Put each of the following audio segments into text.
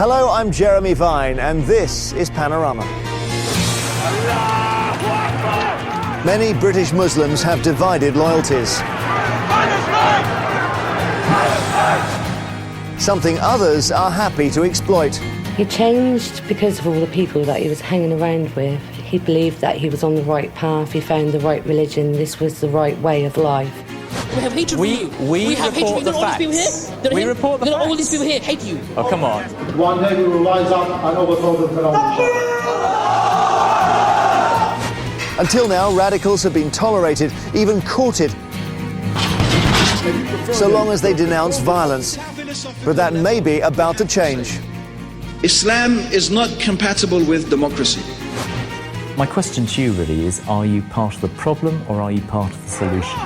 Hello, I'm Jeremy Vine, and this is Panorama. Many British Muslims have divided loyalties. Something others are happy to exploit. He changed because of all the people that he was hanging around with. He believed that he was on the right path, he found the right religion, this was the right way of life. We have hatred for you. We have report hatred. the facts. We report the facts. All these people here hate you. Oh, come on. One day we will rise up and overthrow the phenomenon. Until now, radicals have been tolerated, even courted, so long as they denounce violence. But that may be about to change. Islam is not compatible with democracy. My question to you really is, are you part of the problem or are you part of the solution?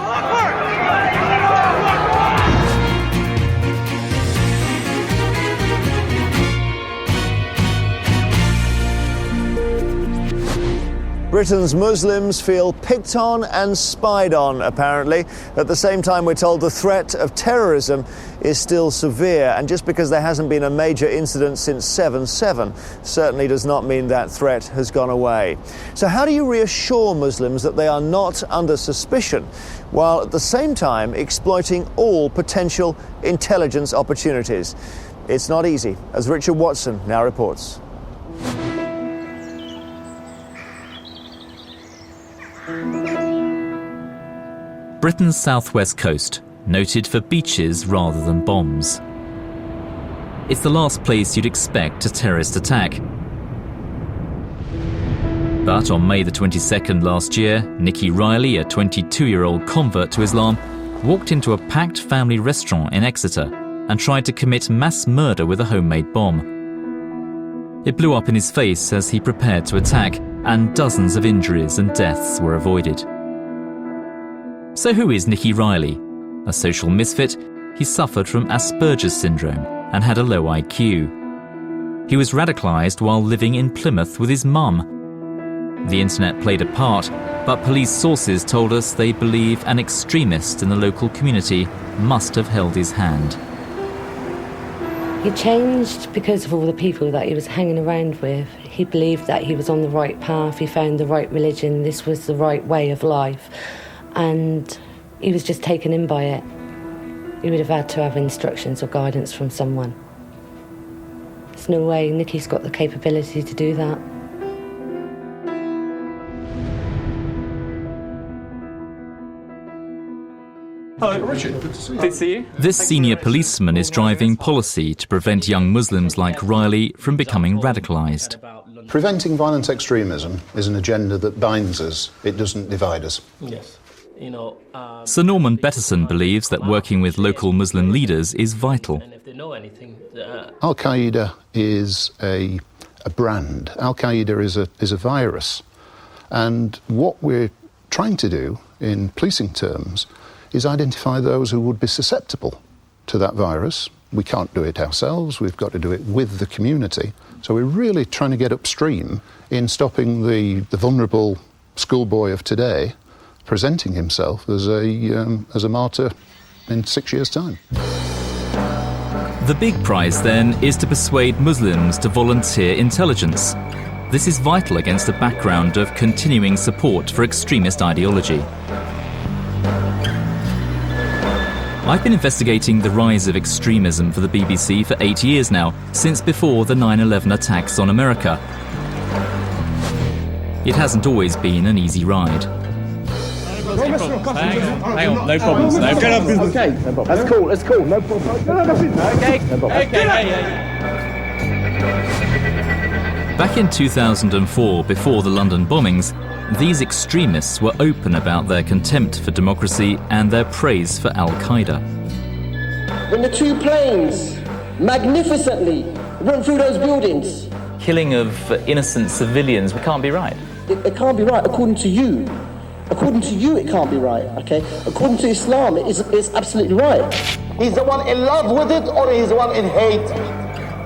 Britain's Muslims feel picked on and spied on, apparently. At the same time, we're told the threat of terrorism is still severe, and just because there hasn't been a major incident since 7/7 certainly does not mean that threat has gone away. So how do you reassure Muslims that they are not under suspicion, while at the same time exploiting all potential intelligence opportunities? It's not easy, as Richard Watson now reports. Britain's southwest coast, noted for beaches rather than bombs. It's the last place you'd expect a terrorist attack. But on May the 22nd last year, Nikki Riley, a 22-year-old convert to Islam, walked into a packed family restaurant in Exeter and tried to commit mass murder with a homemade bomb. It blew up in his face as he prepared to attack, and dozens of injuries and deaths were avoided. So who is Nikki Riley? A social misfit, he suffered from Asperger's syndrome and had a low IQ. He was radicalised while living in Plymouth with his mum. The internet played a part, but police sources told us they believe an extremist in the local community must have held his hand. He changed because of all the people that he was hanging around with. He believed that he was on the right path, he found the right religion, this was the right way of life. And he was just taken in by it. He would have had to have instructions or guidance from someone. There's no way Nikki's got the capability to do that. Hello, Richard. Good to see you. This senior policeman is driving policy to prevent young Muslims like Riley from becoming radicalised. Preventing violent extremism is an agenda that binds us, it doesn't divide us. Yes. Sir Norman Bettison believes that working with local Muslim leaders is vital. Al-Qaeda is a brand. Al-Qaeda is a virus. And what we're trying to do in policing terms is identify those who would be susceptible to that virus. We can't do it ourselves, we've got to do it with the community. So we're really trying to get upstream in stopping the vulnerable schoolboy of today presenting himself as a martyr in 6 years' time. The big prize, then, is to persuade Muslims to volunteer intelligence. This is vital against a background of continuing support for extremist ideology. I've been investigating the rise of extremism for the BBC for 8 years now, since before the 9/11 attacks on America. It hasn't always been an easy ride. Hang on, no problems. No problems. Okay, that's cool, no problem. Back in 2004, before the London bombings, these extremists were open about their contempt for democracy and their praise for Al-Qaeda. When the two planes magnificently went through those buildings. Killing of innocent civilians, it can't be right. It can't be right according to you. According to you, it can't be right, okay? According to Islam, it's absolutely right. He's the one in love with it or he's the one in hate?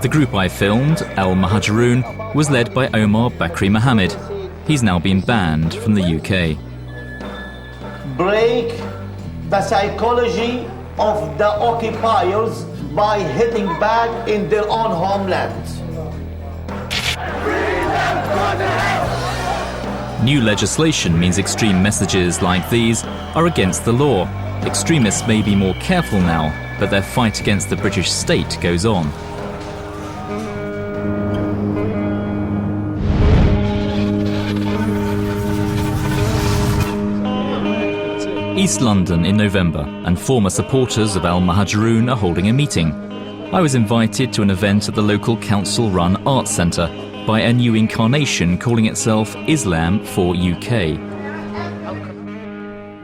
The group I filmed, Al Muhajirun, was led by Omar Bakri Mohammed. He's now been banned from the UK. Break the psychology of the occupiers by hitting back in their own homelands. New legislation means extreme messages like these are against the law. Extremists may be more careful now, but their fight against the British state goes on. East London in November, and former supporters of Al Muhajiroon are holding a meeting. I was invited to an event at the local council-run arts centre by a new incarnation calling itself Islam for UK.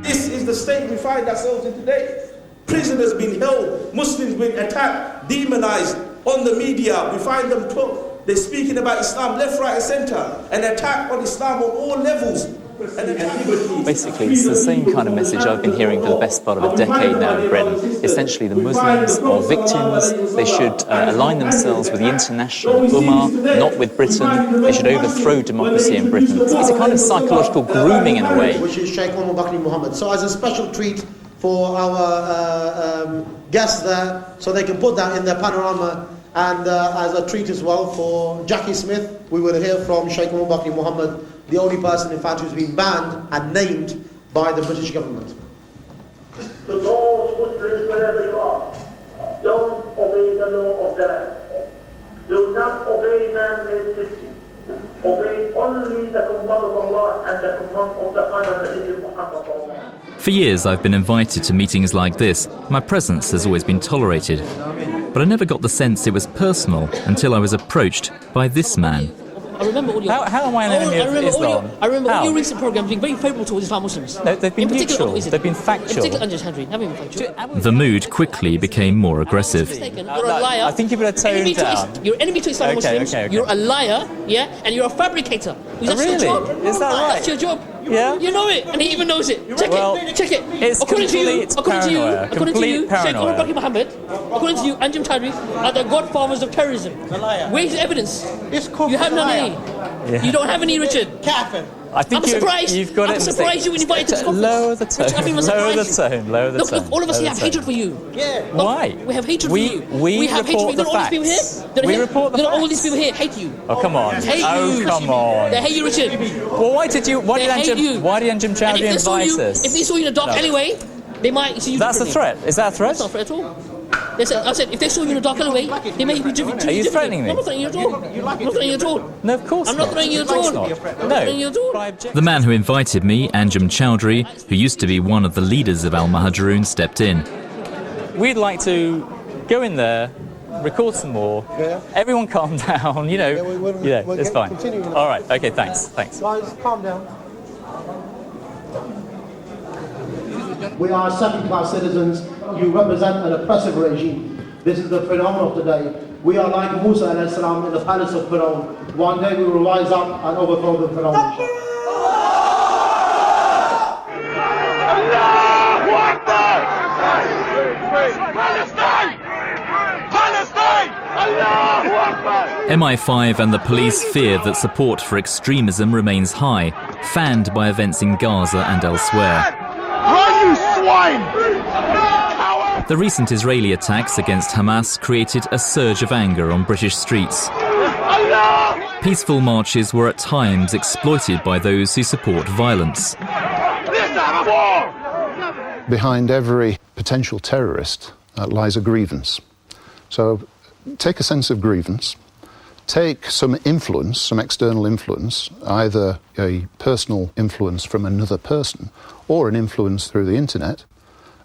This is the state we find ourselves in today. Prisoners being held, Muslims being attacked, demonized on the media. We find them talk. They're speaking about Islam left, right, and centre. An attack on Islam on all levels. Basically, it's the same kind of message I've been hearing for the best part of a decade now in Britain. Essentially, the Muslims are victims. They should align themselves with the international Ummah, not with Britain. They should overthrow democracy in Britain. It's a kind of psychological grooming in a way. Which is Sheikh Mohammed. So as a special treat for our guests there, so they can put that in their panorama, and as a treat as well for Jackie Smith, we will hear from Sheikh Mohammed, the only person in fact who's been banned and named by the British government. To those Muslims wherever you are, don't obey the law of the land. Do not obey man-made system. Obey only the command of Allah and the command of the Prophet Muhammad. For years I've been invited to meetings like this. My presence has always been tolerated. But I never got the sense it was personal until I was approached by this man. I remember all your... How am I an enemy of Islam? I remember all your recent programmes being very favourable towards Islam Muslims. No, they've been neutral. They've been factual. In particular, have been factual. The mood quickly became more aggressive. You're a liar. I think you better tone down. You're enemy to Islam Muslims. Okay. You're a liar, yeah, and you're a fabricator. That's Really? your job. Is that right? That's your job. Yeah. You know it, and he even knows it. Check it. It's According to you, paranoia. Sheikh Omar Mohammed, according to you, and Jim Chowdhury are the godfathers of terrorism. Where's the evidence? You have none. Yeah. You don't have any, Richard. I think I'm surprised. You've got I'm surprised you were invited to this conference. Lower the tone. Lower the tone. Look, all of us here have hatred for you. Yeah. Why? We have hatred for you. We have hatred for you. report the facts. We report the facts. All these people here hate you. Oh, come on. Come on. They hate you, Richard. Well, why did Jim Chowdhury invite us? If they saw you in a dock anyway, they might see you. That's a threat. Is that a threat? That's not a threat at all. I said, if they saw you in a dark alleyway, they may be driven. Are you threatening me? I'm not threatening you at all. I'm not threatening you at all. No, of course I'm not threatening you at all. No. The man who invited me, Anjem Chowdhury, who used to be one of the leaders of Al Muhajiroon, stepped in. We'd like to go in there, record some more. Yeah. Everyone calm down, it's fine. All right, okay, thanks. Guys, calm down. We are second-class citizens. You represent an oppressive regime. This is the phenomenon of today. We are like Musa alayhi salam in the palace of Pharaoh. One day we will rise up and overthrow the Pharaoh. MI5 and the police fear that support for extremism remains high, fanned by events in Gaza and elsewhere. Run, you swine! The recent Israeli attacks against Hamas created a surge of anger on British streets. Peaceful marches were at times exploited by those who support violence. Behind every potential terrorist lies a grievance. So take a sense of grievance, take some influence, some external influence, either a personal influence from another person or an influence through the internet,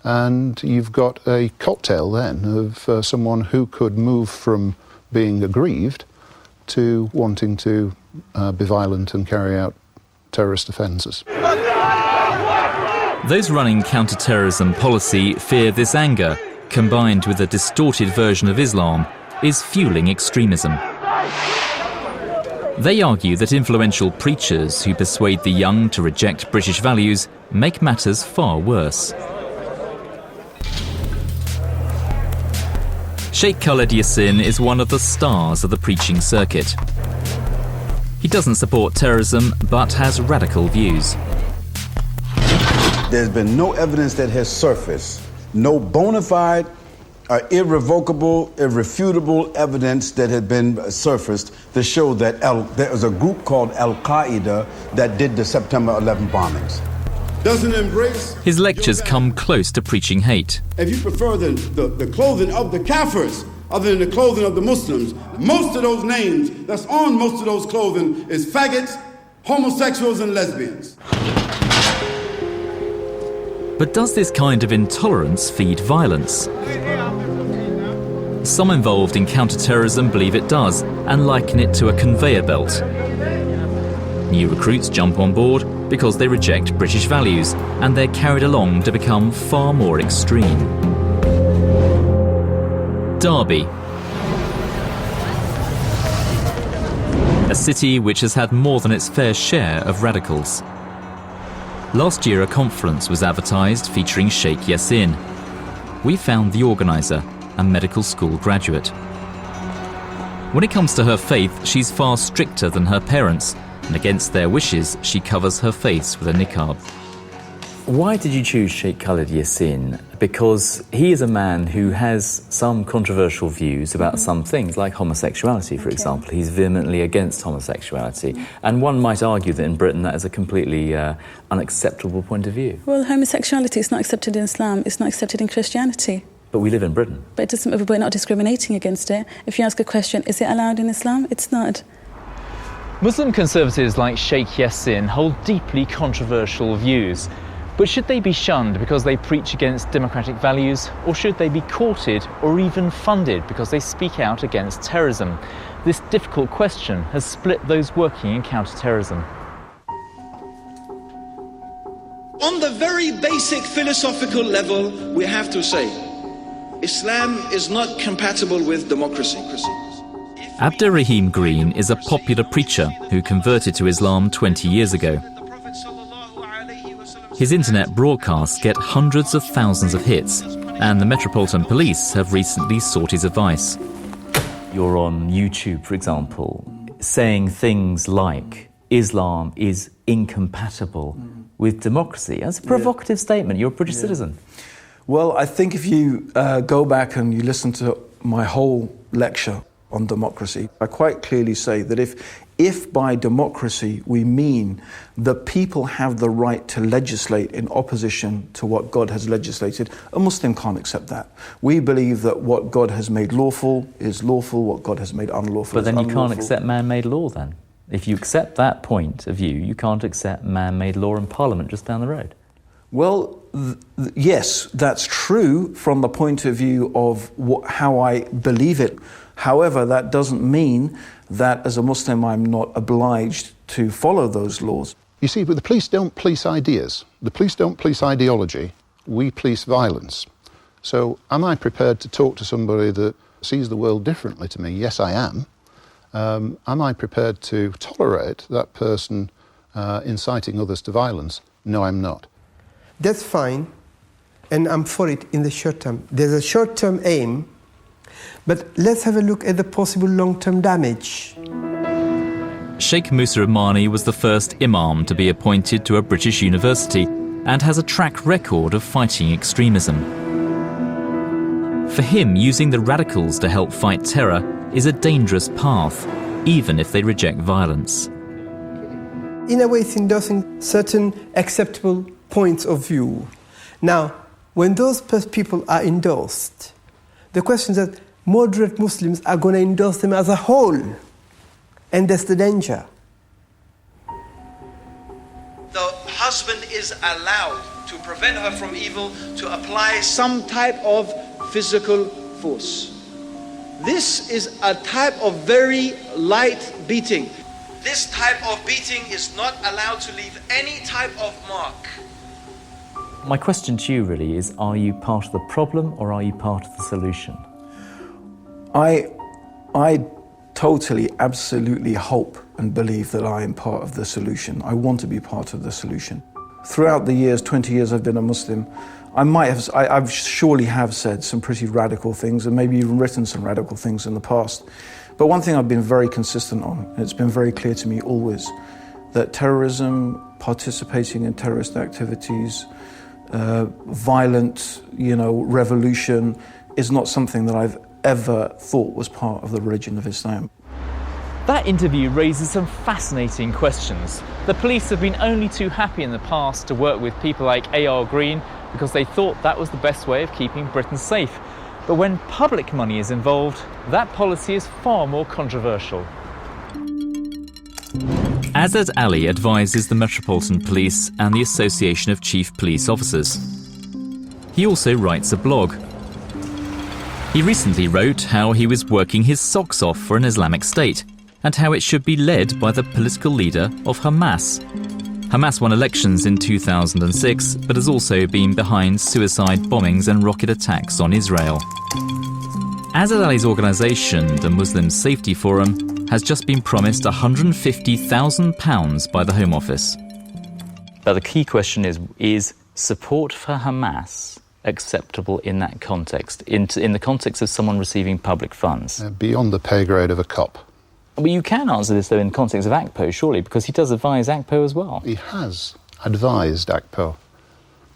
and you've got a cocktail then of someone who could move from being aggrieved to wanting to be violent and carry out terrorist offences. Those running counter-terrorism policy fear this anger, combined with a distorted version of Islam, is fueling extremism. They argue that influential preachers who persuade the young to reject British values make matters far worse. Sheikh Khaled Yassin is one of the stars of the preaching circuit. He doesn't support terrorism, but has radical views. There's been no evidence that has surfaced, no bona fide irrevocable, irrefutable evidence that had been surfaced to show that there was a group called Al-Qaeda that did the September 11 bombings. Doesn't embrace. His lectures come close to preaching hate. If you prefer the clothing of the Kafirs other than the clothing of the Muslims, most of those names that's on most of those clothing is faggots, homosexuals, and lesbians. But does this kind of intolerance feed violence? Some involved in counter-terrorism believe it does and liken it to a conveyor belt. New recruits jump on board because they reject British values, and they're carried along to become far more extreme. Derby, a city which has had more than its fair share of radicals. Last year, a conference was advertised featuring Sheikh Yassin. We found the organiser, a medical school graduate. When it comes to her faith, she's far stricter than her parents, and against their wishes, she covers her face with a niqab. Why did you choose Sheikh Khalid Yassin? Because he is a man who has some controversial views about some things, like homosexuality, for example. He's vehemently against homosexuality. And one might argue that in Britain that is a completely unacceptable point of view. Well, homosexuality is not accepted in Islam, it's not accepted in Christianity. But we live in Britain. But it doesn't, we're not discriminating against it. If you ask a question, is it allowed in Islam? It's not. Muslim conservatives like Sheikh Yassin hold deeply controversial views. But should they be shunned because they preach against democratic values, or should they be courted or even funded because they speak out against terrorism? This difficult question has split those working in counter-terrorism. On the very basic philosophical level, we have to say, Islam is not compatible with democracy. Abderrahim Green is a popular preacher who converted to Islam 20 years ago. His internet broadcasts get hundreds of thousands of hits, and the Metropolitan Police have recently sought his advice. You're on YouTube, for example, saying things like Islam is incompatible with democracy. That's a provocative statement. You're a British citizen. Well, I think if you go back and you listen to my whole lecture on democracy, I quite clearly say that if by democracy we mean the people have the right to legislate in opposition to what God has legislated, a Muslim can't accept that. We believe that what God has made lawful is lawful, what God has made unlawful is unlawful. But then you can't accept man-made law then. If you accept that point of view, you can't accept man-made law in Parliament just down the road. Well, yes, that's true from the point of view of how I believe it. However, that doesn't mean that as a Muslim I'm not obliged to follow those laws. You see, but the police don't police ideas. The police don't police ideology. We police violence. So am I prepared to talk to somebody that sees the world differently to me? Yes, I am. Am I prepared to tolerate that person inciting others to violence? No, I'm not. That's fine, and I'm for it in the short term. There's a short-term aim, but let's have a look at the possible long-term damage. Sheikh Musa Omani was the first imam to be appointed to a British university and has a track record of fighting extremism. For him, using the radicals to help fight terror is a dangerous path, even if they reject violence. In a way, it's endorsing certain acceptable points of view. Now, when those people are endorsed, the question is that moderate Muslims are going to endorse them as a whole, and that's the danger. The husband is allowed to prevent her from evil, to apply some type of physical force. This is a type of very light beating. This type of beating is not allowed to leave any type of mark. My question to you really is, are you part of the problem or are you part of the solution? I totally, absolutely hope and believe that I am part of the solution. I want to be part of the solution. Throughout the years, 20 years I've been a Muslim, I surely have said some pretty radical things and maybe even written some radical things in the past. But one thing I've been very consistent on, and it's been very clear to me always, that terrorism, participating in terrorist activities, violent, revolution is not something that I've ever thought was part of the religion of Islam. That interview raises some fascinating questions. The police have been only too happy in the past to work with people like A.R. Green because they thought that was the best way of keeping Britain safe. But when public money is involved, that policy is far more controversial. Azad Ali advises the Metropolitan Police and the Association of Chief Police Officers. He also writes a blog. He recently wrote how he was working his socks off for an Islamic State and how it should be led by the political leader of Hamas. Hamas won elections in 2006, but has also been behind suicide bombings and rocket attacks on Israel. Azad Ali's organisation, the Muslim Safety Forum, has just been promised £150,000 by the Home Office. But the key question is support for Hamas acceptable in that context, in the context of someone receiving public funds? Beyond the pay grade of a cop. Well, you can answer this, though, in the context of ACPO, surely, because he does advise ACPO as well. He has advised ACPO,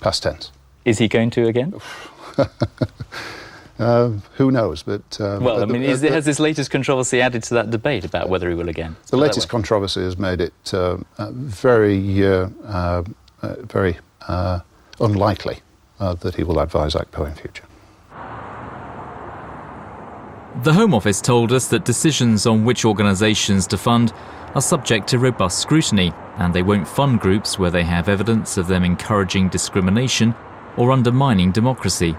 past tense. Is he going to again? Who knows? But has this latest controversy added to that debate about whether he will again? The latest controversy has made it very unlikely that he will advise ACPO in future. The Home Office told us that decisions on which organisations to fund are subject to robust scrutiny, and they won't fund groups where they have evidence of them encouraging discrimination or undermining democracy.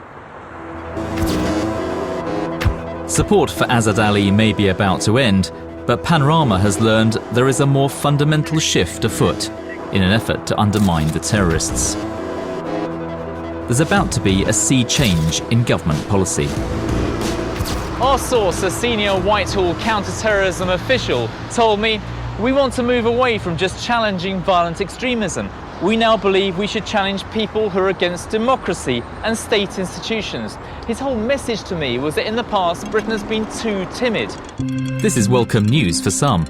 Support for Azad Ali may be about to end, but Panorama has learned there is a more fundamental shift afoot in an effort to undermine the terrorists. There's about to be a sea change in government policy. Our source, a senior Whitehall counter-terrorism official, told me, "We want to move away from just challenging violent extremism. We now believe we should challenge people who are against democracy and state institutions." His whole message to me was that in the past, Britain has been too timid. This is welcome news for some.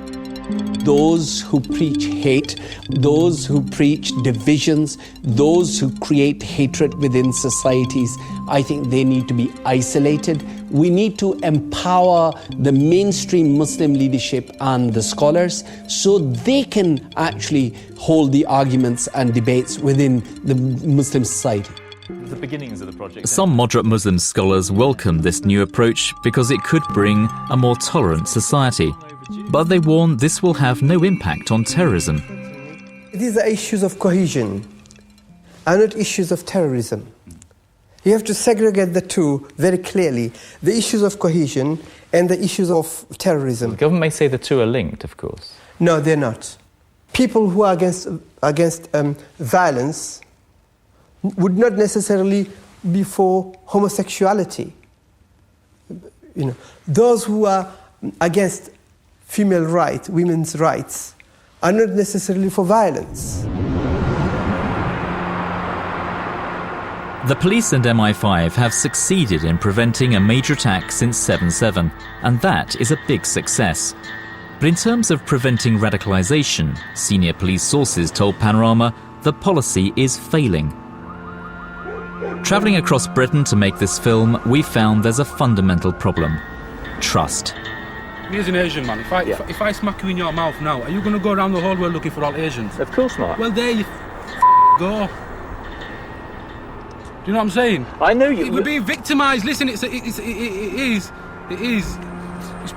Those who preach hate, those who preach divisions, those who create hatred within societies, I think they need to be isolated. We need to empower the mainstream Muslim leadership and the scholars so they can actually hold the arguments and debates within the Muslim society. The beginnings of the project. Some moderate Muslim scholars welcome this new approach because it could bring a more tolerant society. But they warn this will have no impact on terrorism. These are issues of cohesion and not issues of terrorism. You have to segregate the two very clearly, the issues of cohesion and the issues of terrorism. The government may say the two are linked, of course. No, they're not. People who are against violence would not necessarily be for homosexuality. You know, those who are against female rights, women's rights, are not necessarily for violence. The police and MI5 have succeeded in preventing a major attack since 7/7, and that is a big success. But in terms of preventing radicalisation, senior police sources told Panorama the policy is failing. Travelling across Britain to make this film, we found there's a fundamental problem: trust. Me as an Asian man, if I smack you in your mouth now, are you going to go around the whole world looking for all Asians? Of course not. Well, there you go. Do you know what I'm saying? I know you. We're being victimised. Listen, it is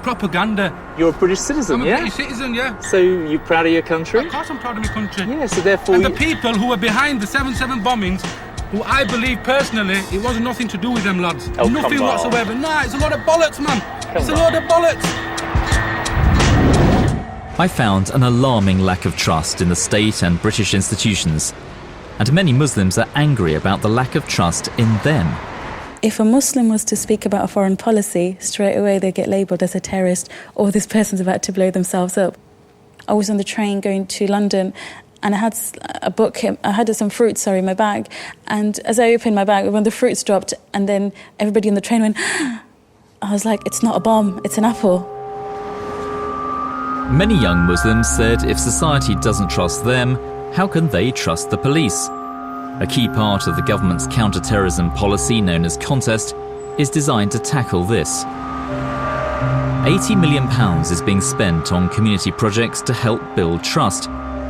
propaganda. You're a British citizen, I'm a British citizen, yeah. So you're proud of your country? Of course I'm proud of my country. Yeah, so therefore... And the people who were behind the 7/7 bombings, who I believe personally, it wasn't nothing to do with them lads. Oh, nothing whatsoever. Nah, it's a lot of bollocks, man. It's a load of bollocks. I found an alarming lack of trust in the state and British institutions, and many Muslims are angry about the lack of trust in them. If a Muslim was to speak about a foreign policy, straight away they get labelled as a terrorist or this person's about to blow themselves up. I was on the train going to London and I had some fruits, in my bag. And as I opened my bag, one of the fruits dropped and then everybody on the train went, I was like, it's not a bomb, it's an apple. Many young Muslims said if society doesn't trust them, how can they trust the police? A key part of the government's counter-terrorism policy, known as Contest, is designed to tackle this. £80 million is being spent on community projects to help build trust,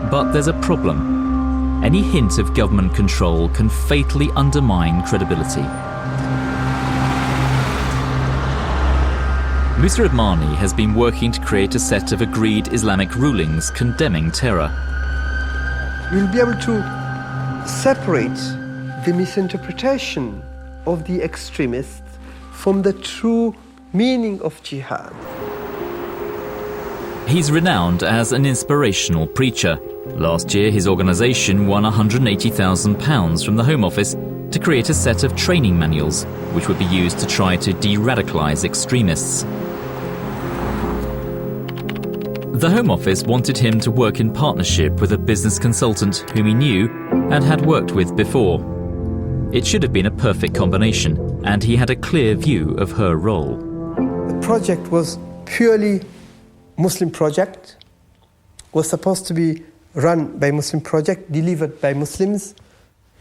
but there's a problem. Any hint of government control can fatally undermine credibility. Musa Admani has been working to create a set of agreed Islamic rulings condemning terror. We'll be able to separate the misinterpretation of the extremists from the true meaning of jihad. He's renowned as an inspirational preacher. Last year, his organisation won £180,000 from the Home Office to create a set of training manuals which would be used to try to de-radicalise extremists. The Home Office wanted him to work in partnership with a business consultant whom he knew and had worked with before. It should have been a perfect combination, and he had a clear view of her role. The project was purely Muslim project, was supposed to be run by Muslim project, delivered by Muslims.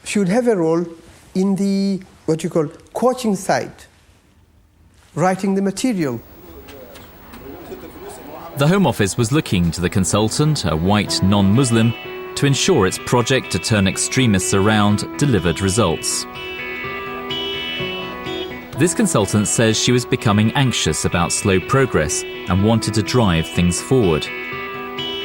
She would have a role in the, what you call, coaching side, writing the material. The Home Office was looking to the consultant, a white non-Muslim, to ensure its project to turn extremists around delivered results. This consultant says she was becoming anxious about slow progress and wanted to drive things forward.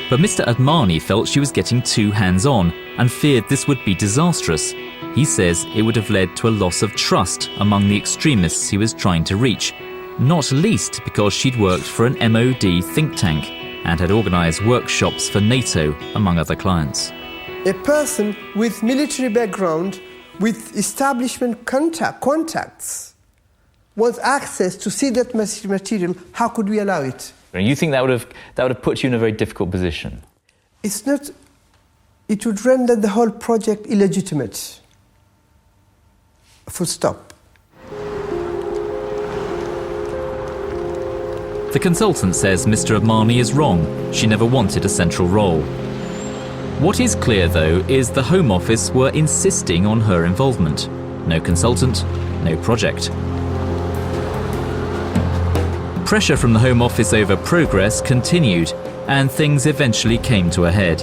But Mr. Admani felt she was getting too hands-on and feared this would be disastrous. He says it would have led to a loss of trust among the extremists he was trying to reach, not least because she'd worked for an MOD think tank and had organised workshops for NATO, among other clients. A person with military background, with establishment contacts, wants access to see that material. How could we allow it? And you think that would have put you in a very difficult position? It's not. It would render the whole project illegitimate. Full stop. The consultant says Mr. Admani is wrong. She never wanted a central role. What is clear, though, is the Home Office were insisting on her involvement. No consultant, no project. Pressure from the Home Office over progress continued, and things eventually came to a head.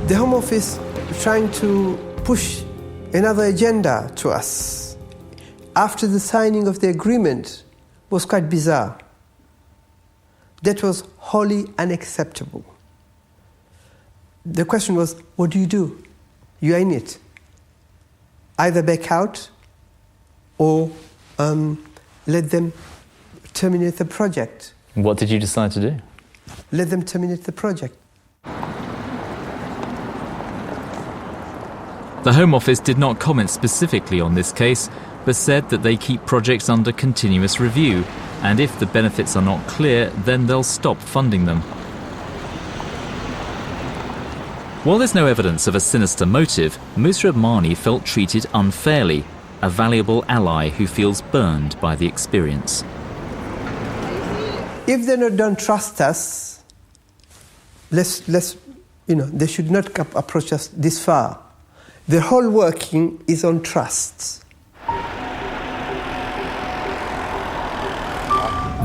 The Home Office was trying to push another agenda to us. After the signing of the agreement was quite bizarre. That was wholly unacceptable. The question was, what do? You are in it. Either back out or let them terminate the project. What did you decide to do? Let them terminate the project. The Home Office did not comment specifically on this case, but said that they keep projects under continuous review, and if the benefits are not clear, then they'll stop funding them. While there's no evidence of a sinister motive, Musa Admani felt treated unfairly, a valuable ally who feels burned by the experience. If they don't trust us, they should not approach us this far. The whole working is on trust.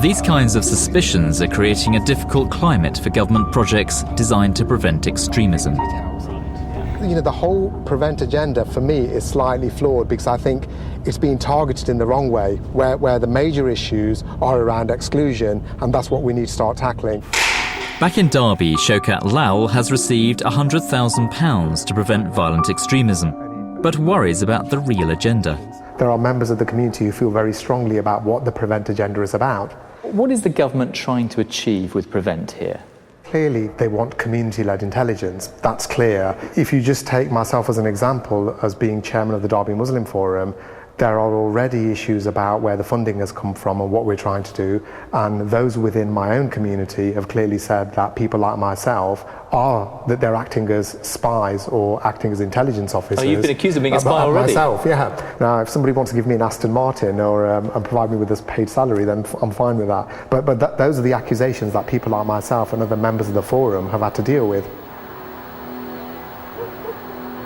These kinds of suspicions are creating a difficult climate for government projects designed to prevent extremism. The whole prevent agenda for me is slightly flawed because I think it's being targeted in the wrong way, where the major issues are around exclusion, and that's what we need to start tackling. Back in Derby, Shaukat Lal has received £100,000 to prevent violent extremism, but worries about the real agenda. There are members of the community who feel very strongly about what the prevent agenda is about. What is the government trying to achieve with prevent here? Clearly, they want community-led intelligence. That's clear. If you just take myself as an example, as being chairman of the Derby Muslim Forum, there are already issues about where the funding has come from and what we're trying to do, and those within my own community have clearly said that people like myself that they're acting as spies or acting as intelligence officers. Oh, you've been accused of being a spy already? Myself, yeah. Now, if somebody wants to give me an Aston Martin or and provide me with this paid salary, then I'm fine with that. But those are the accusations that people like myself and other members of the forum have had to deal with.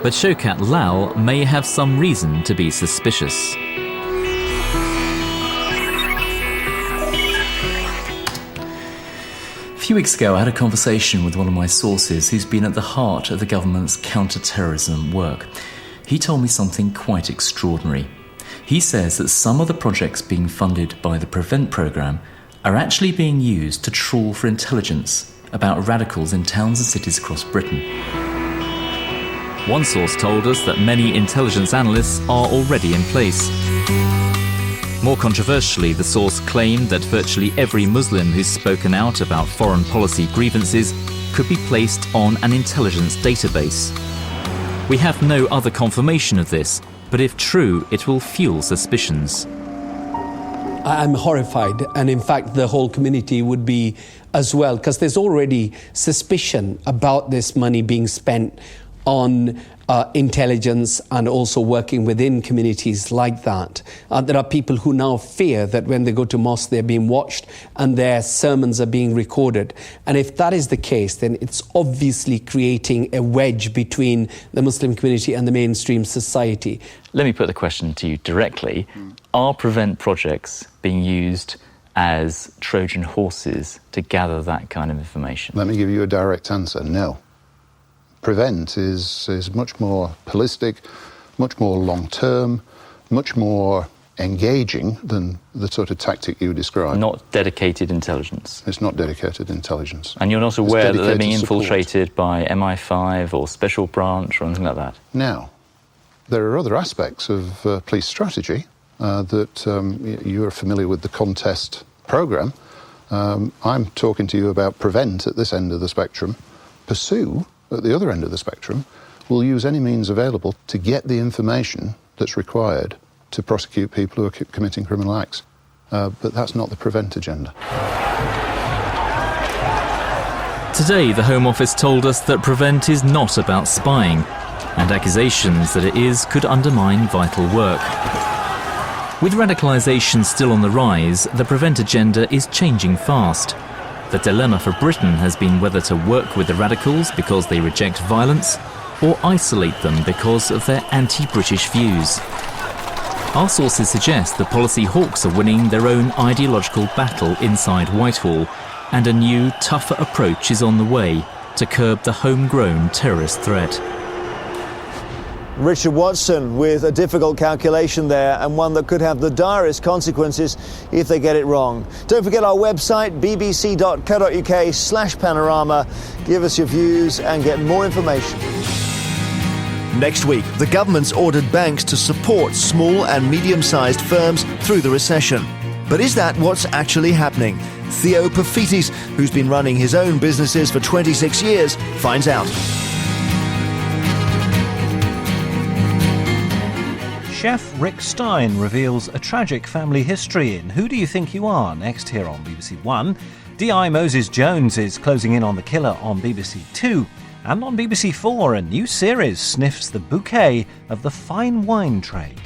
But Shaukat Lal may have some reason to be suspicious. few weeks ago, I had a conversation with one of my sources who's been at the heart of the government's counter-terrorism work. He told me something quite extraordinary. He says that some of the projects being funded by the Prevent programme are actually being used to trawl for intelligence about radicals in towns and cities across Britain. One source told us that many intelligence analysts are already in place. More controversially, the source claimed that virtually every Muslim who's spoken out about foreign policy grievances could be placed on an intelligence database. We have no other confirmation of this, but if true, it will fuel suspicions. I'm horrified, and in fact the whole community would be as well, because there's already suspicion about this money being spent on intelligence and also working within communities like that. There are people who now fear that when they go to mosque they're being watched and their sermons are being recorded. And if that is the case, then it's obviously creating a wedge between the Muslim community and the mainstream society. Let me put the question to you directly. Are Prevent projects being used as Trojan horses to gather that kind of information? Let me give you a direct answer. No. Prevent is much more holistic, much more long-term, much more engaging than the sort of tactic you described. Not dedicated intelligence? It's not dedicated intelligence. And you're not aware that they're being infiltrated by MI5 or Special Branch or anything like that? Now, there are other aspects of police strategy that you are familiar with the contest programme. I'm talking to you about Prevent at this end of the spectrum. Pursue, at the other end of the spectrum, will use any means available to get the information that's required to prosecute people who are committing criminal acts. But that's not the Prevent agenda. Today, the Home Office told us that Prevent is not about spying, and accusations that it is could undermine vital work. With radicalisation still on the rise, the Prevent agenda is changing fast. The dilemma for Britain has been whether to work with the radicals because they reject violence or isolate them because of their anti-British views. Our sources suggest the policy hawks are winning their own ideological battle inside Whitehall, and a new, tougher approach is on the way to curb the homegrown terrorist threat. Richard Watson with a difficult calculation there, and one that could have the direst consequences if they get it wrong. Don't forget our website, bbc.co.uk/panorama. Give us your views and get more information. Next week, the government's ordered banks to support small and medium-sized firms through the recession. But is that what's actually happening? Theo Pafitis, who's been running his own businesses for 26 years, finds out. Chef Rick Stein reveals a tragic family history in Who Do You Think You Are? Next here on BBC One. D.I. Moses Jones is closing in on the killer on BBC Two. And on BBC Four, a new series sniffs the bouquet of the fine wine trade.